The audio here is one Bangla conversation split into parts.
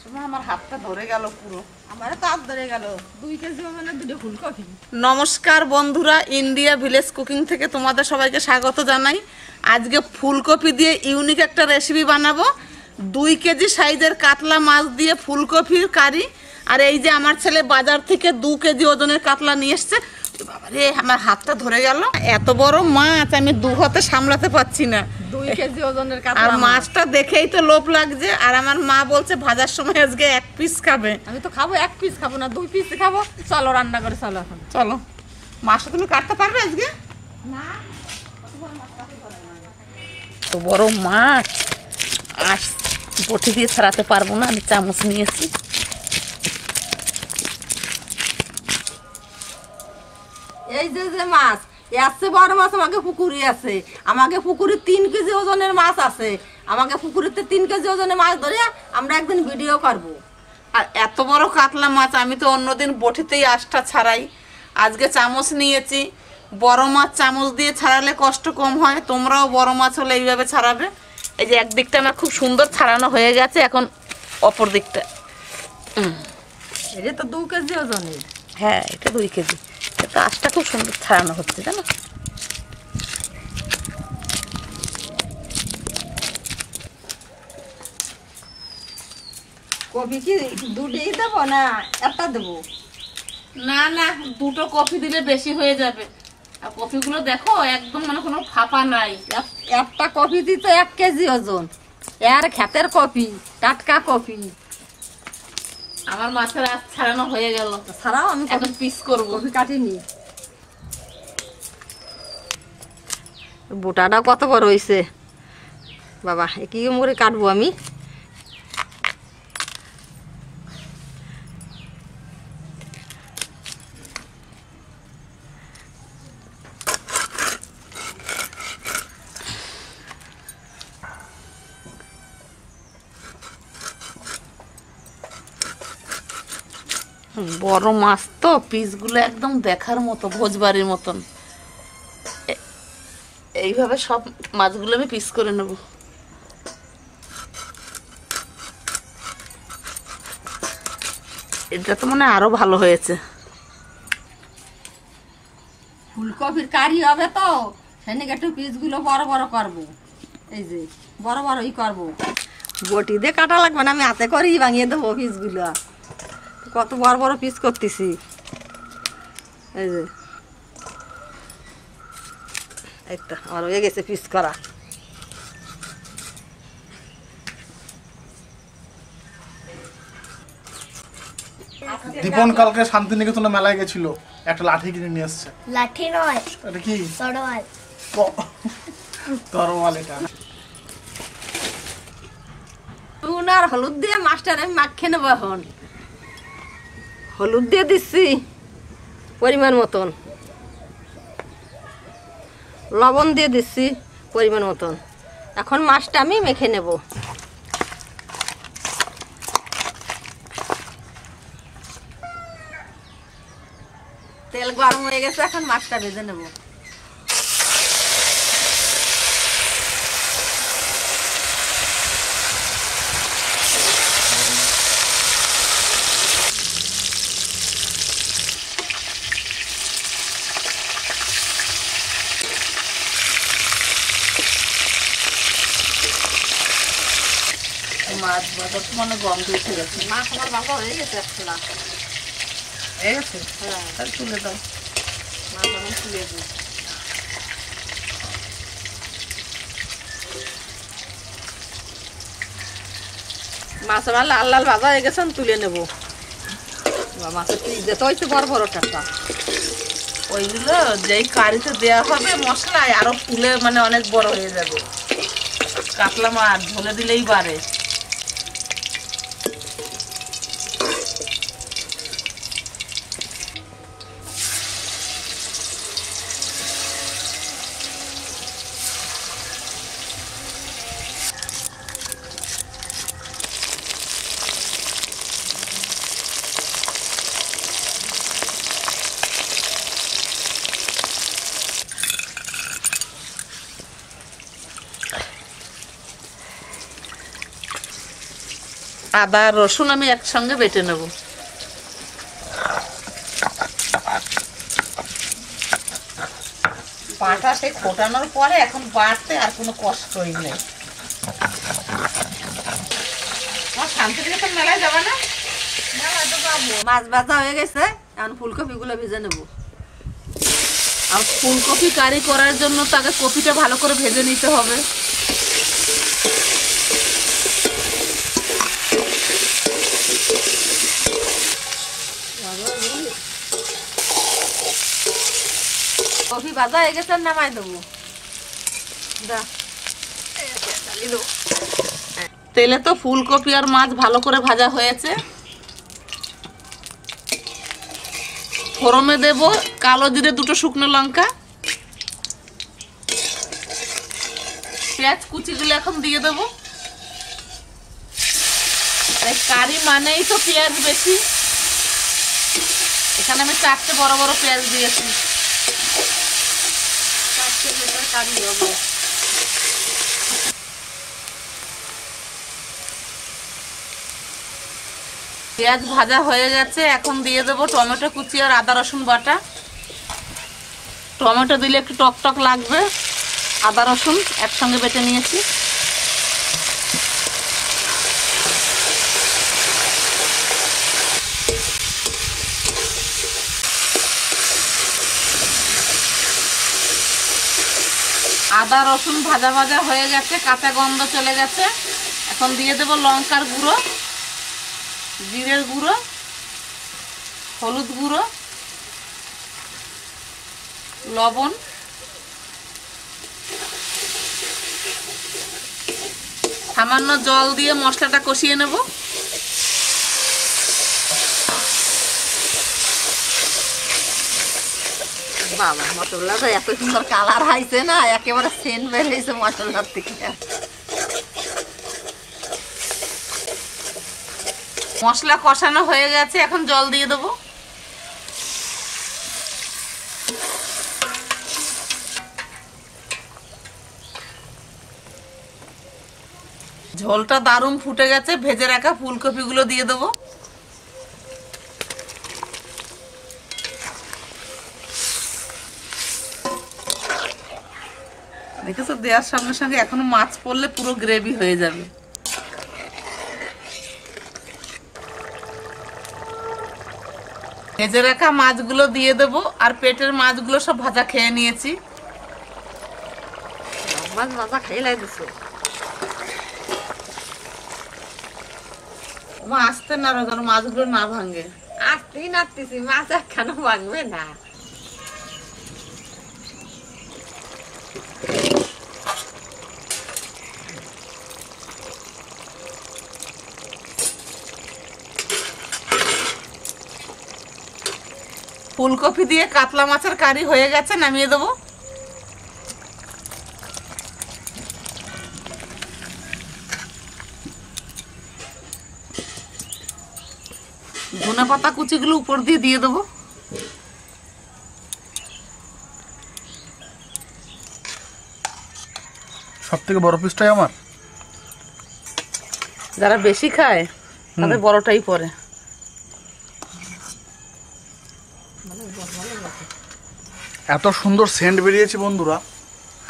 আমার হাতটা ধরে গেল পুরো, আমার তো হাত ধরে গেল। 2 কেজি মানে 2 ফুলকপি। নমস্কার বন্ধুরা, ইন্ডিয়া ভিলেজ কুকিং থেকে তোমাদের সবাইকে স্বাগত জানাই। আজকে ফুলকপি দিয়ে ইউনিক একটা রেসিপি বানাবো। 2 কেজি সাইজের কাতলা মাছ দিয়ে ফুলকপির কারি। আর এই যে আমার ছেলে বাজার থেকে 2 কেজি ওজনের কাতলা নিয়ে এসছে। বাবারে, আমার হাতটা ধরে গেল। এত বড় মাছ আমি 2 হাতে সামলাতে পারছি না। 2 কেজি ওজনের কাতলা। আর মাছটা দেখেই তো লোভ লাগছে। আর আমার মা বলছে ভাজার সময় আজকে 1 পিস খাবে। আমি তো খাবো, 1 পিস খাবো না, 2 পিস খাবো। চলো রান্না করে চলো এখন। চলো, মাছটা তুমি কাটতে পারবে আজকে? না, তো বড় মাছ আর বটি দিয়ে ছাড়াতে পারবো না, আমি চামচ নিয়েছি। এই যে যে মাছ, এসে বড় মাছ আমাকে পুকুরে আছে। আমাকে পুকুরে 3 কেজি ওজনের মাছ আছে। আমাকে পুকুরেতে 3 কেজি ওজনের মাছ ধরে আমরা একদিন ভিডিও করব। আর এত বড় কাতলা মাছ আমি তো অন্যদিন বটিতেই আঁশটা ছাড়াই, আজকে চামচ নিয়েছি। বড় মাছ চামচ দিয়ে ছাড়ালে কষ্ট কম হয়, তোমরাও বড় মাছ হলে এইভাবে ছাড়াবে। এই যে একদিকটা আমার খুব সুন্দর ছাড়ানো হয়ে গেছে, এখন অপর দিকটা। এটা তো 2 কেজি ওজনের। হ্যাঁ, এটা 2 কেজি। এটা আঁশটা খুব সুন্দর ছাড়ানো হচ্ছে, জানো। কপি কি দুটোই দেবো না একটা দেবো? না না, 2টো কফি দিলে বেশি হয়ে যাবে। আর কফিগুলো দেখো একদম মানে কোনো ফাঁপা নাই। একটা কপি দিতে 1 কেজি ওজন। এর ক্ষেতের কপি, টাটকা কপি। আমার মাছের আঁশ ছাড়ানো হয়ে গেল, ছাড়াও আমি এখন পিস করব। কপি কাটিনি। বোটাটা কত বড় হয়েছে বাবা, কি করে কাটবো আমি? বড় মাছ তো, পিসগুলো একদম দেখার মতো, ভোজবাড়ির মতন। এইভাবে সব মাছগুলো আমি পিস করে নেব। এটা তো মানে আরো ভালো হয়েছে। ফুলকপির কারি হবে তো, সেদিকে একটু পিসগুলো বড় বড় করবো। এই যে বড় বড়ই করবো, বটি দিয়ে কাটা লাগবে না, আমি হাতে করেই ভাঙিয়ে দেবো পিসগুলো। কত বড় বড় পিস করতেছি। এই যে একটা আমার হয়ে গেছে পিস করা। দীপন কালকে শান্তিনিকেতনে মেলায় গেছিল, একটা লাঠি কিনে নিয়ে এসছে। লাঠি নয়, এটা কি? তরোয়াল। তরোয়াল এটা। নুন আর হলুদ দিয়ে মাছটা আমি মাখিয়ে নেবো এখন। হলুদ দিয়ে দিচ্ছি পরিমাণ মতন, লবণ দিয়ে দিচ্ছি পরিমাণ মতন। এখন মাছটা আমি মেখে নেব। তেল গরম হয়ে গেছে, এখন মাছটা ভেজে নেব। মাছ বাজার তো মানে গন্ধ উঠে গেছে। মাছ আমার বাবা হয়ে গেছে না। এই গেছে, হ্যাঁ, তাহলে তুলে দাও। মাছ আমি তুলে দিই। মাছ আমার লাল লাল ভাজা হয়ে গেছে, আমি তুলে নেবো। মাছের পিস দিতে হয়েছে বড় বড় টাকা। ওইগুলো যেই কারিতে দেওয়া হবে মশলায় আরো ফুলে মানে অনেক বড় হয়ে যাবে। কাতলা মাছ ঝোলে দিলেই বাড়ে। আদা আর রসুন আমি একসঙ্গে বেটে নেব। পাটা সেই ফোটানোর পরে এখন বাটতে আর কোনো কষ্টই নেই। আমার শান্তিনিকেতন মেলায় যাবে না? মাছ ভাজা হয়ে গেছে, এখন ফুলকপিগুলো ভেজে নেব। আর ফুলকপি কারি করার জন্য তাকে কপিটা ভালো করে ভেজে নিতে হবে। কপি ভাজা হয়ে গেছে, নামাই দেবো। তেলে তো ফুলকপি আর মাছ ভালো করে ভাজা হয়েছে। ফোড়নে দেব কালো জিরে, 2টো শুকনো লঙ্কা, পেঁয়াজ কুচিগুলো এখন দিয়ে দেবো। কারি মানেই তো পেঁয়াজ বেশি, এখানে আমি 4টে বড় বড় পেঁয়াজ দিয়েছি। কারি হবে। পেঁয়াজ ভাজা হয়ে গেছে, এখন দিয়ে দেবো টমেটো কুচি আর আদা রসুন বাটা। টমেটো দিলে একটু টক টক লাগবে, আদা রসুন একসঙ্গে বেটে নিয়েছি। আদা রসুন ভাজা ভাজা হয়ে গেছে, কাঁচা গন্ধ চলে গেছে। এখন দিয়ে দেবো লঙ্কার গুঁড়ো, জিরের গুঁড়ো, হলুদ গুঁড়ো, লবণ, সামান্য জল দিয়ে মশলাটা কষিয়ে নেব। বাবা, মশলাটা এত সুন্দর কালার হয়েছে না, একেবারে সেন্ট বের হয়েছে মশলার থেকে। মশলা কষানো হয়ে গেছে, এখন জল দিয়ে দেবো। ঝোলটা দারুণ ফুটে গেছে, ভেজে রাখা ফুলকপিগুলো দিয়ে দেবো। দেখেছো, দেওয়ার সঙ্গে সঙ্গে এখনো মাছ পড়লে পুরো গ্রেভি হয়ে যাবে। ভেজে রাখা মাছগুলো দিয়ে দেবো, আর পেটের মাছগুলো সব ভাজা খেয়ে নিয়েছি। মাছ ভাজা খেয়ে লাগছে। মা আসতে না যেন মাছগুলো না ভাঙে। আসতেই নাড়তেছি, মাছ কেন ভাঙবে না? ফুলকপি দিয়ে কাতলা মাছের কারি হয়ে গেছে, নামিয়ে দেবো। ধনেপাতা কুচিগুলো উপর দিয়ে দেবো। সবথেকে বড় পিসটাই আমার। যারা বেশি খায় তাদের বড়টাই পড়ে। এত সুন্দর সেন্ট বেরিয়েছে বন্ধুরা,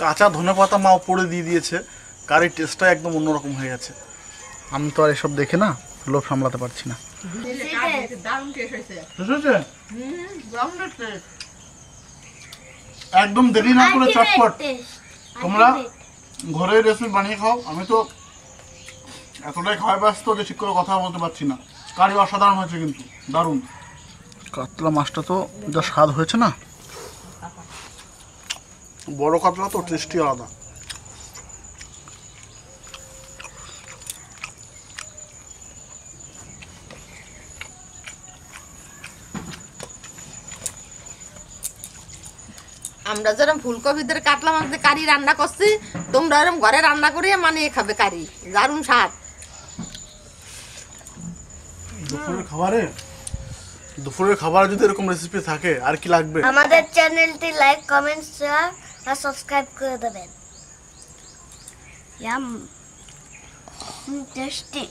কাঁচা ধনেপাতা মা উপরে দিয়ে দিয়েছে, কারির টেস্টটা একদম অন্যরকম হয়ে গেছে। আমি তো আর এসব দেখে না লোভ সামলাতে পারছি না। একদম দেরি না করে চটপট তোমরা ঘরে রেসিপি বানিয়ে খাও। আমি তো এতটাই খাওয়া ব্যস্ত যে ঠিক করে কথা বলতে পারছি না। কারি অসাধারণ হয়েছে, কিন্তু দারুণ। কাতলা মাছটা তো যা স্বাদ হয়েছে না, বড় কাতলা তো টেস্টি আলাদা। আমরা যেরকম ফুলকপিদের কাতলা মাছ দিয়ে কারি রান্না করছি, তোমরা এরকম ঘরে রান্না করিয়ে মানিয়ে খাবে কারি, দারুণ স্বাদ। দুপুরের খাবারে যদি এরকম রেসিপি থাকে আর কি লাগবে। আমাদের চ্যানেলটি লাইক, কমেন্ট, শেয়ার আর সাবস্ক্রাইব করে দেবেন। Yum tasty.